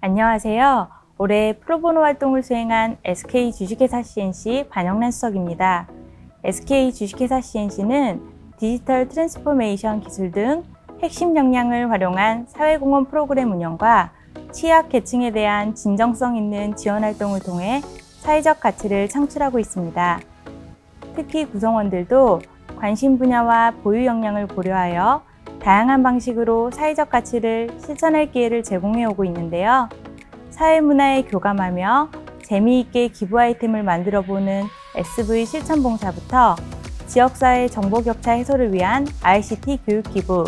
안녕하세요. 올해 프로보노 활동을 수행한 SK 주식회사 CNC 반영란 수석입니다. SK 주식회사 CNC는 디지털 트랜스포메이션 기술 등 핵심 역량을 활용한 사회공헌 프로그램 운영과 취약계층에 대한 진정성 있는 지원 활동을 통해 사회적 가치를 창출하고 있습니다. 특히 구성원들도 관심 분야와 보유 역량을 고려하여 다양한 방식으로 사회적 가치를 실천할 기회를 제공해 오고 있는데요. 사회문화에 교감하며 재미있게 기부 아이템을 만들어보는 SV 실천봉사부터 지역사회 정보격차 해소를 위한 ICT 교육 기부,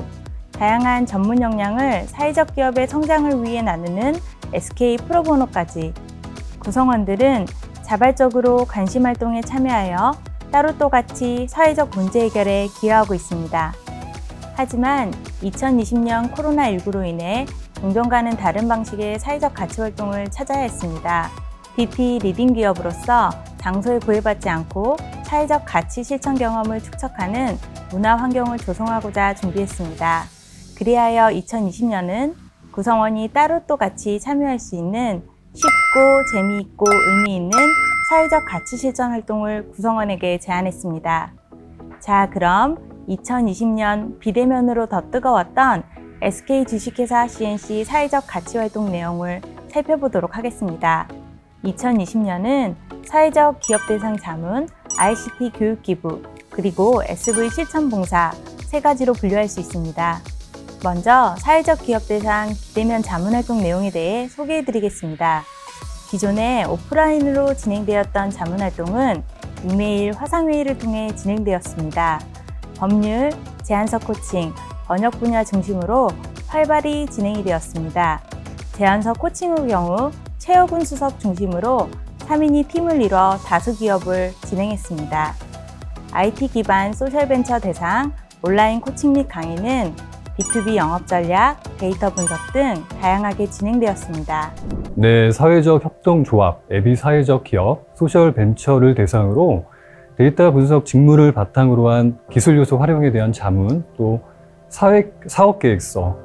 다양한 전문 역량을 사회적 기업의 성장을 위해 나누는 SK 프로보노까지 구성원들은 자발적으로 관심 활동에 참여하여 따로 또 같이 사회적 문제 해결에 기여하고 있습니다. 하지만 2020년 코로나19로 인해 종전과는 다른 방식의 사회적 가치 활동을 찾아야 했습니다. BP 리딩 기업으로서 장소에 구애받지 않고 사회적 가치 실천 경험을 축적하는 문화 환경을 조성하고자 준비했습니다. 그리하여 2020년은 구성원이 따로 또 같이 참여할 수 있는 쉽고 재미있고 의미 있는 사회적 가치 실천 활동을 구성원에게 제안했습니다. 자, 그럼 2020년 비대면으로 더 뜨거웠던 SK 주식회사 CNC 사회적 가치 활동 내용을 살펴보도록 하겠습니다. 2020년은 사회적 기업 대상 자문, ICT 교육 기부, 그리고 SV 실천 봉사 세 가지로 분류할 수 있습니다. 먼저 사회적 기업 대상 비대면 자문 활동 내용에 대해 소개해 드리겠습니다. 기존에 오프라인으로 진행되었던 자문 활동은 이메일, 화상회의를 통해 진행되었습니다. 법률, 제안서 코칭, 번역 분야 중심으로 활발히 진행이 되었습니다. 제안서 코칭의 경우 최혁훈 수석 중심으로 3인이 팀을 이뤄 다수 기업을 진행했습니다. IT 기반 소셜벤처 대상 온라인 코칭 및 강의는 B2B 영업 전략, 데이터 분석 등 다양하게 진행되었습니다. 네, 사회적 협동조합, 앱이 사회적 기업, 소셜벤처를 대상으로 데이터 분석 직무를 바탕으로 한 기술 요소 활용에 대한 자문, 또 사업계획서,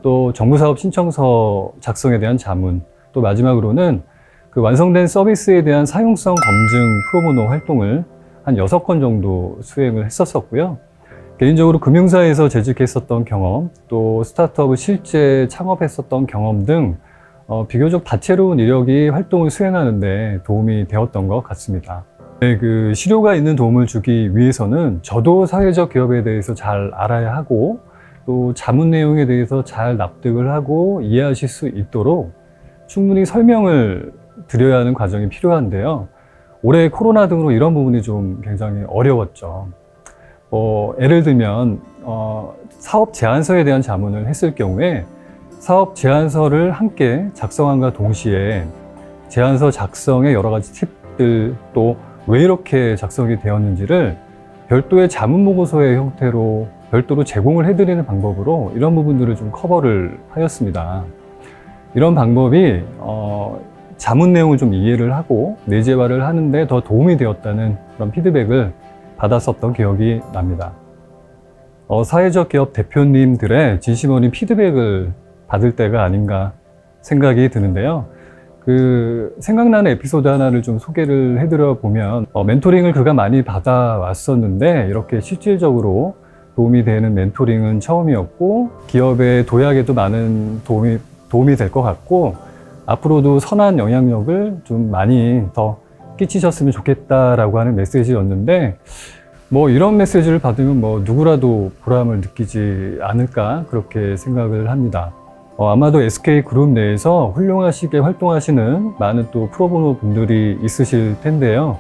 또 정부사업 신청서 작성에 대한 자문, 또 마지막으로는 그 완성된 서비스에 대한 사용성 검증 프로보노 활동을 한 6건 정도 수행을 했었고요. 개인적으로 금융사에서 재직했었던 경험, 또 스타트업을 실제 창업했었던 경험 등 비교적 다채로운 이력이 활동을 수행하는 데 도움이 되었던 것 같습니다. 네, 그 실효가 있는 도움을 주기 위해서는 저도 사회적 기업에 대해서 잘 알아야 하고 또 자문 내용에 대해서 잘 납득을 하고 이해하실 수 있도록 충분히 설명을 드려야 하는 과정이 필요한데요. 올해 코로나 등으로 이런 부분이 좀 굉장히 어려웠죠. 예를 들면 사업 제안서에 대한 자문을 했을 경우에 사업 제안서를 함께 작성함과 동시에 제안서 작성의 여러 가지 팁들, 또 왜 이렇게 작성이 되었는지를 별도의 자문 보고서의 형태로 별도로 제공을 해드리는 방법으로 이런 부분들을 좀 커버를 하였습니다. 이런 방법이 자문 내용을 좀 이해를 하고 내재화를 하는데 더 도움이 되었다는 그런 피드백을 받았었던 기억이 납니다. 사회적 기업 대표님들의 진심 어린 피드백을 받을 때가 아닌가 생각이 드는데요. 생각나는 에피소드 하나를 좀 소개를 해드려 보면, 멘토링을 그간 많이 받아왔었는데, 이렇게 실질적으로 도움이 되는 멘토링은 처음이었고, 기업의 도약에도 많은 도움이 될 것 같고, 앞으로도 선한 영향력을 좀 많이 더 끼치셨으면 좋겠다라고 하는 메시지였는데, 이런 메시지를 받으면 누구라도 보람을 느끼지 않을까, 그렇게 생각을 합니다. 아마도 SK그룹 내에서 훌륭하시게 활동하시는 많은 또 프로보노 분들이 있으실 텐데요.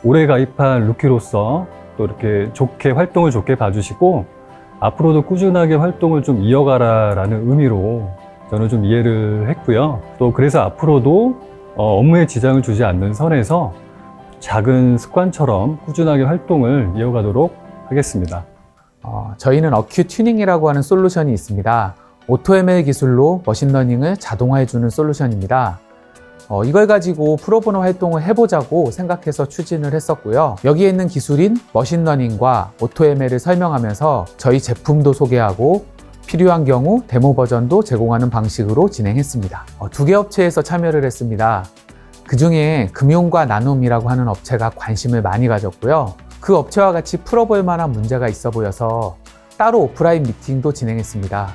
올해 가입한 루키로서 또 이렇게 활동을 좋게 봐주시고 앞으로도 꾸준하게 활동을 좀 이어가라라는 의미로 저는 좀 이해를 했고요. 또 그래서 앞으로도 업무에 지장을 주지 않는 선에서 작은 습관처럼 꾸준하게 활동을 이어가도록 하겠습니다. 저희는 어큐 튜닝이라고 하는 솔루션이 있습니다. 오토ML 기술로 머신러닝을 자동화해주는 솔루션입니다. 이걸 가지고 프로보노 활동을 해보자고 생각해서 추진을 했었고요. 여기에 있는 기술인 머신러닝과 오토ML을 설명하면서 저희 제품도 소개하고 필요한 경우 데모 버전도 제공하는 방식으로 진행했습니다. 2개 업체에서 참여를 했습니다. 그 중에 금융과 나눔이라고 하는 업체가 관심을 많이 가졌고요. 그 업체와 같이 풀어볼 만한 문제가 있어 보여서 따로 오프라인 미팅도 진행했습니다.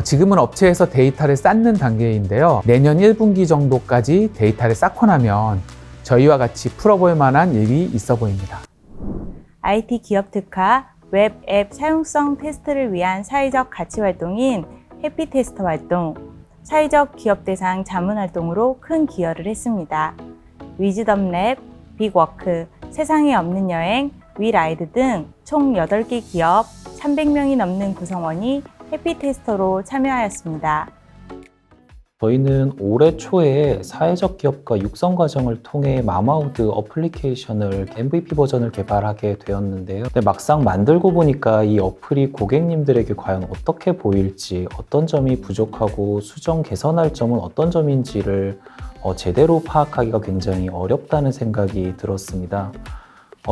지금은 업체에서 데이터를 쌓는 단계인데요. 내년 1분기 정도까지 데이터를 쌓고 나면 저희와 같이 풀어볼 만한 일이 있어 보입니다. IT 기업 특화 웹 앱 사용성 테스트를 위한 사회적 가치 활동인 해피테스터 활동, 사회적 기업 대상 자문 활동으로 큰 기여를 했습니다. 위즈덤랩, 빅워크, 세상에 없는 여행, 위라이드 등 총 8개 기업 300명이 넘는 구성원이 해피테스터로 참여하였습니다. 저희는 올해 초에 사회적 기업과 육성 과정을 통해 마마우드 어플리케이션을 MVP 버전을 개발하게 되었는데요. 근데 막상 만들고 보니까 이 어플이 고객님들에게 과연 어떻게 보일지, 어떤 점이 부족하고 수정 개선할 점은 어떤 점인지를 제대로 파악하기가 굉장히 어렵다는 생각이 들었습니다.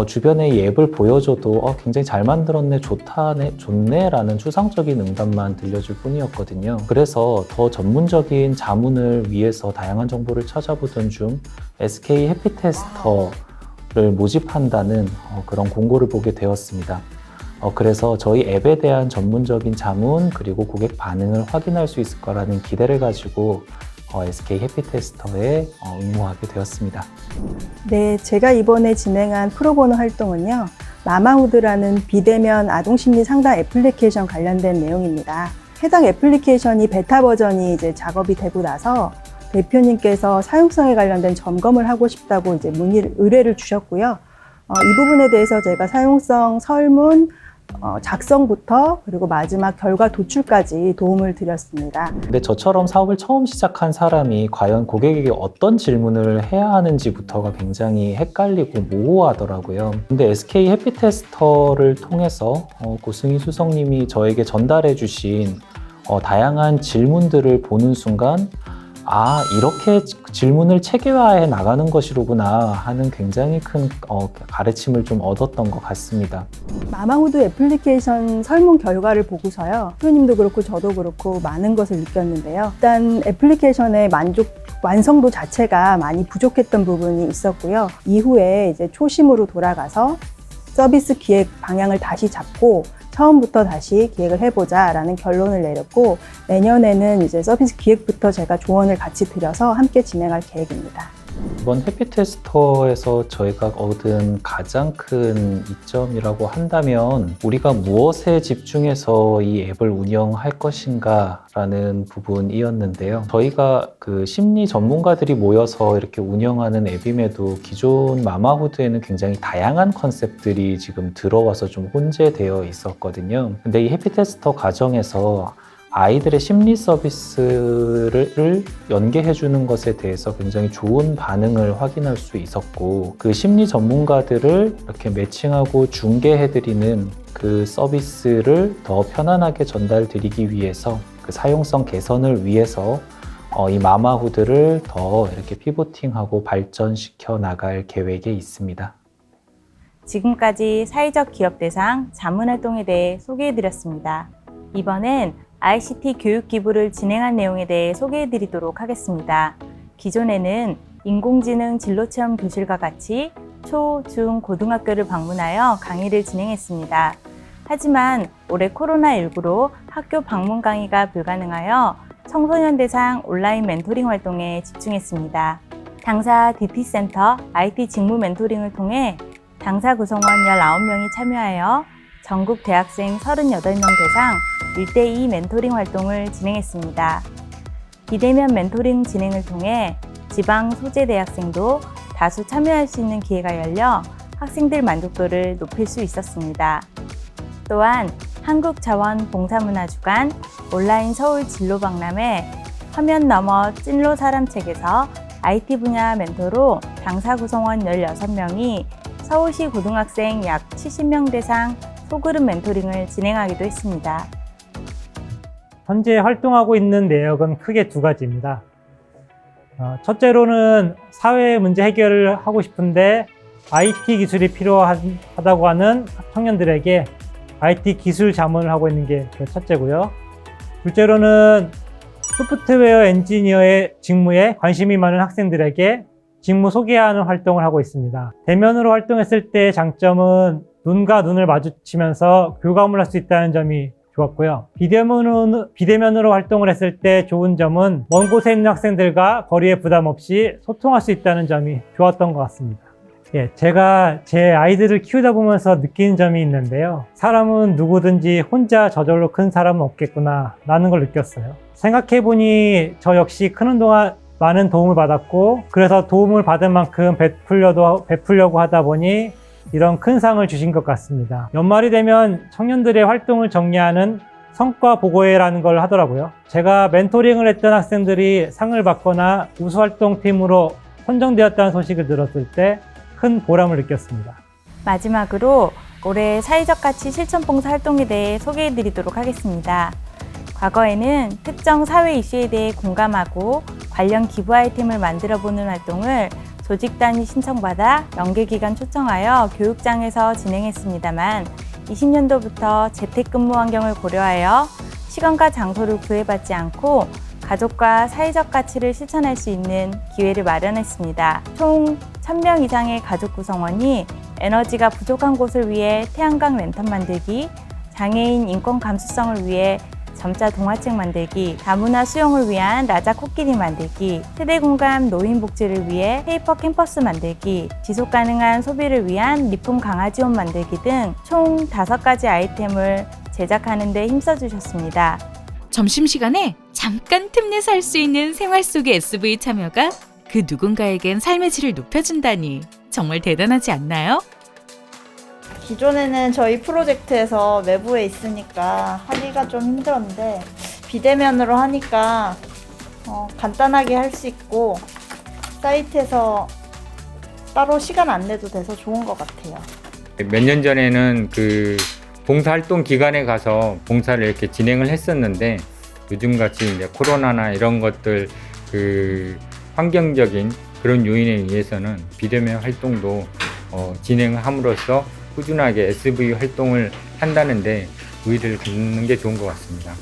주변에 이 앱을 보여줘도 굉장히 잘 만들었네, 좋네 라는 추상적인 응답만 들려줄 뿐이었거든요. 그래서 더 전문적인 자문을 위해서 다양한 정보를 찾아보던 중 SK 해피테스터를 모집한다는 그런 공고를 보게 되었습니다. 그래서 저희 앱에 대한 전문적인 자문 그리고 고객 반응을 확인할 수 있을 거라는 기대를 가지고 SK 해피테스터에 응모하게 되었습니다. 네, 제가 이번에 진행한 프로보노 활동은요, 마마우드라는 비대면 아동심리 상담 애플리케이션 관련된 내용입니다. 해당 애플리케이션이 베타 버전이 이제 작업이 되고 나서 대표님께서 사용성에 관련된 점검을 하고 싶다고 이제 의뢰를 주셨고요. 이 부분에 대해서 제가 사용성 설문, 작성부터 그리고 마지막 결과 도출까지 도움을 드렸습니다. 근데 저처럼 사업을 처음 시작한 사람이 과연 고객에게 어떤 질문을 해야 하는지부터가 굉장히 헷갈리고 모호하더라고요. 근데 SK 해피테스터를 통해서 고승희 수석님이 저에게 전달해 주신 다양한 질문들을 보는 순간 이렇게 질문을 체계화해 나가는 것이로구나 하는 굉장히 큰 가르침을 좀 얻었던 것 같습니다. 마마우드 애플리케이션 설문 결과를 보고서요, 대표님도 그렇고 저도 그렇고 많은 것을 느꼈는데요. 일단 애플리케이션의 완성도 자체가 많이 부족했던 부분이 있었고요. 이후에 이제 초심으로 돌아가서 서비스 기획 방향을 다시 잡고 처음부터 다시 기획을 해보자 라는 결론을 내렸고, 내년에는 이제 서비스 기획부터 제가 조언을 같이 드려서 함께 진행할 계획입니다. 이번 해피테스터에서 저희가 얻은 가장 큰 이점이라고 한다면 우리가 무엇에 집중해서 이 앱을 운영할 것인가 라는 부분이었는데요. 저희가 그 심리 전문가들이 모여서 이렇게 운영하는 앱임에도 기존 마마후드에는 굉장히 다양한 컨셉들이 지금 들어와서 좀 혼재되어 있었거든요. 근데 이 해피테스터 과정에서 아이들의 심리 서비스를 연계해 주는 것에 대해서 굉장히 좋은 반응을 확인할 수 있었고, 그 심리 전문가들을 이렇게 매칭하고 중개해 드리는 그 서비스를 더 편안하게 전달 드리기 위해서, 그 사용성 개선을 위해서 이 마마후드를 더 이렇게 피보팅하고 발전시켜 나갈 계획에 있습니다. 지금까지 사회적 기업 대상 자문 활동에 대해 소개해 드렸습니다. 이번엔 ICT 교육 기부를 진행한 내용에 대해 소개해 드리도록 하겠습니다. 기존에는 인공지능 진로체험 교실과 같이 초, 중, 고등학교를 방문하여 강의를 진행했습니다. 하지만 올해 코로나19로 학교 방문 강의가 불가능하여 청소년 대상 온라인 멘토링 활동에 집중했습니다. 당사 DT센터 IT 직무 멘토링을 통해 당사 구성원 19명이 참여하여 전국 대학생 38명 대상 1:2 멘토링 활동을 진행했습니다. 비대면 멘토링 진행을 통해 지방 소재 대학생도 다수 참여할 수 있는 기회가 열려 학생들 만족도를 높일 수 있었습니다. 또한 한국자원봉사문화주간 온라인 서울 진로박람회 화면 너머 찐로 사람책에서 IT 분야 멘토로 당사 구성원 16명이 서울시 고등학생 약 70명 대상 소그룹 멘토링을 진행하기도 했습니다. 현재 활동하고 있는 내역은 크게 두 가지입니다. 첫째로는 사회 문제 해결을 하고 싶은데 IT 기술이 필요하다고 하는 청년들에게 IT 기술 자문을 하고 있는 게 첫째고요. 둘째로는 소프트웨어 엔지니어의 직무에 관심이 많은 학생들에게 직무 소개하는 활동을 하고 있습니다. 대면으로 활동했을 때의 장점은 눈과 눈을 마주치면서 교감을 할 수 있다는 점이 좋았고요. 비대면으로 활동을 했을 때 좋은 점은 먼 곳에 있는 학생들과 거리에 부담 없이 소통할 수 있다는 점이 좋았던 것 같습니다. 제가 제 아이들을 키우다 보면서 느끼는 점이 있는데요. 사람은 누구든지 혼자 저절로 큰 사람은 없겠구나 라는 걸 느꼈어요. 생각해보니 저 역시 크는 동안 많은 도움을 받았고, 그래서 도움을 받은 만큼 베풀려고 하다 보니 이런 큰 상을 주신 것 같습니다. 연말이 되면 청년들의 활동을 정리하는 성과 보고회라는 걸 하더라고요. 제가 멘토링을 했던 학생들이 상을 받거나 우수활동팀으로 선정되었다는 소식을 들었을 때 큰 보람을 느꼈습니다. 마지막으로 올해 사회적 가치 실천 봉사 활동에 대해 소개해 드리도록 하겠습니다. 과거에는 특정 사회 이슈에 대해 공감하고 관련 기부 아이템을 만들어 보는 활동을 조직 단위 신청받아 연계기관 초청하여 교육장에서 진행했습니다만 20년도부터 재택근무 환경을 고려하여 시간과 장소를 구애받지 않고 가족과 사회적 가치를 실천할 수 있는 기회를 마련했습니다. 총 1000명 이상의 가족 구성원이 에너지가 부족한 곳을 위해 태양광 랜턴 만들기, 장애인 인권 감수성을 위해 점자 동화책 만들기, 다문화 수용을 위한 라자 코끼리 만들기, 세대 공감 노인 복지를 위해 페이퍼 캠퍼스 만들기, 지속 가능한 소비를 위한 리폼 강아지 옷 만들기 등 총 5가지 아이템을 제작하는 데 힘써주셨습니다. 점심시간에 잠깐 틈내서 할 수 있는 생활 속의 SV 참여가 그 누군가에겐 삶의 질을 높여준다니 정말 대단하지 않나요? 기존에는 저희 프로젝트에서 외부에 있으니까 하기가 좀 힘들었는데 비대면으로 하니까 간단하게 할 수 있고 사이트에서 따로 시간 안 내도 돼서 좋은 것 같아요. 몇 년 전에는 그 봉사활동 기관에 가서 봉사를 이렇게 진행을 했었는데 요즘같이 이제 코로나나 이런 것들 그 환경적인 그런 요인에 의해서는 비대면 활동도 진행함으로써 꾸준하게 SV 활동을 한다는데 의의를 갖는 게 좋은 것 같습니다.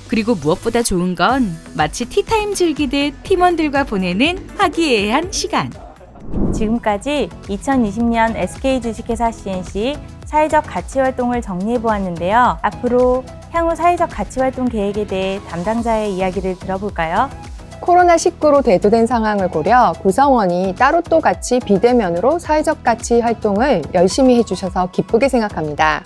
그리고 무엇보다 좋은 건 마치 티타임 즐기듯 팀원들과 보내는 화기애애한 시간. 지금까지 2020년 SK 주식회사 CNC 사회적 가치 활동을 정리해 보았는데요. 앞으로 향후 사회적 가치 활동 계획에 대해 담당자의 이야기를 들어볼까요? 코로나19로 대두된 상황을 고려 구성원이 따로 또 같이 비대면으로 사회적 가치 활동을 열심히 해주셔서 기쁘게 생각합니다.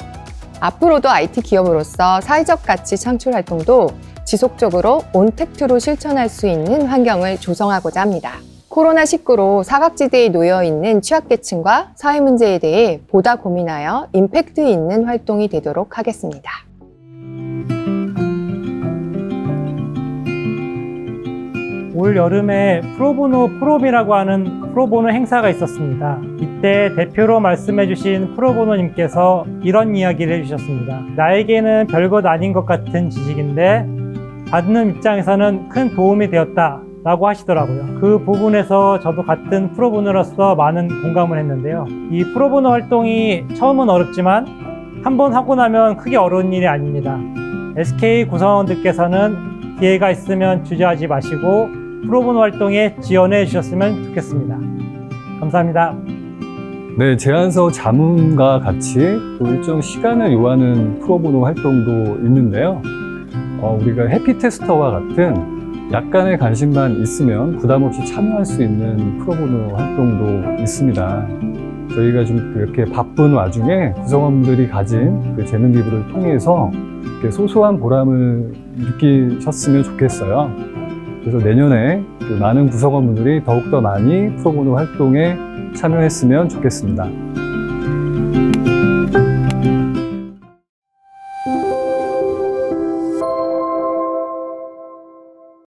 앞으로도 IT 기업으로서 사회적 가치 창출 활동도 지속적으로 온택트로 실천할 수 있는 환경을 조성하고자 합니다. 코로나19로 사각지대에 놓여 있는 취약계층과 사회 문제에 대해 보다 고민하여 임팩트 있는 활동이 되도록 하겠습니다. 올 여름에 프로보노 프롬이라고 하는 프로보노 행사가 있었습니다. 이때 대표로 말씀해주신 프로보노님께서 이런 이야기를 해주셨습니다. 나에게는 별것 아닌 것 같은 지식인데 받는 입장에서는 큰 도움이 되었다 라고 하시더라고요. 그 부분에서 저도 같은 프로보노로서 많은 공감을 했는데요. 이 프로보노 활동이 처음은 어렵지만 한번 하고 나면 크게 어려운 일이 아닙니다. SK 구성원들께서는 기회가 있으면 주저하지 마시고 프로보노 활동에 지원해 주셨으면 좋겠습니다. 감사합니다. 네, 제안서 자문과 같이 또 일정 시간을 요하는 프로보노 활동도 있는데요. 우리가 해피테스터와 같은 약간의 관심만 있으면 부담 없이 참여할 수 있는 프로보노 활동도 있습니다. 저희가 좀 이렇게 바쁜 와중에 구성원들이 가진 그 재능 기부를 통해서 이렇게 소소한 보람을 느끼셨으면 좋겠어요. 그래서 내년에 많은 구성원분들이 더욱더 많이 프로보노 활동에 참여했으면 좋겠습니다.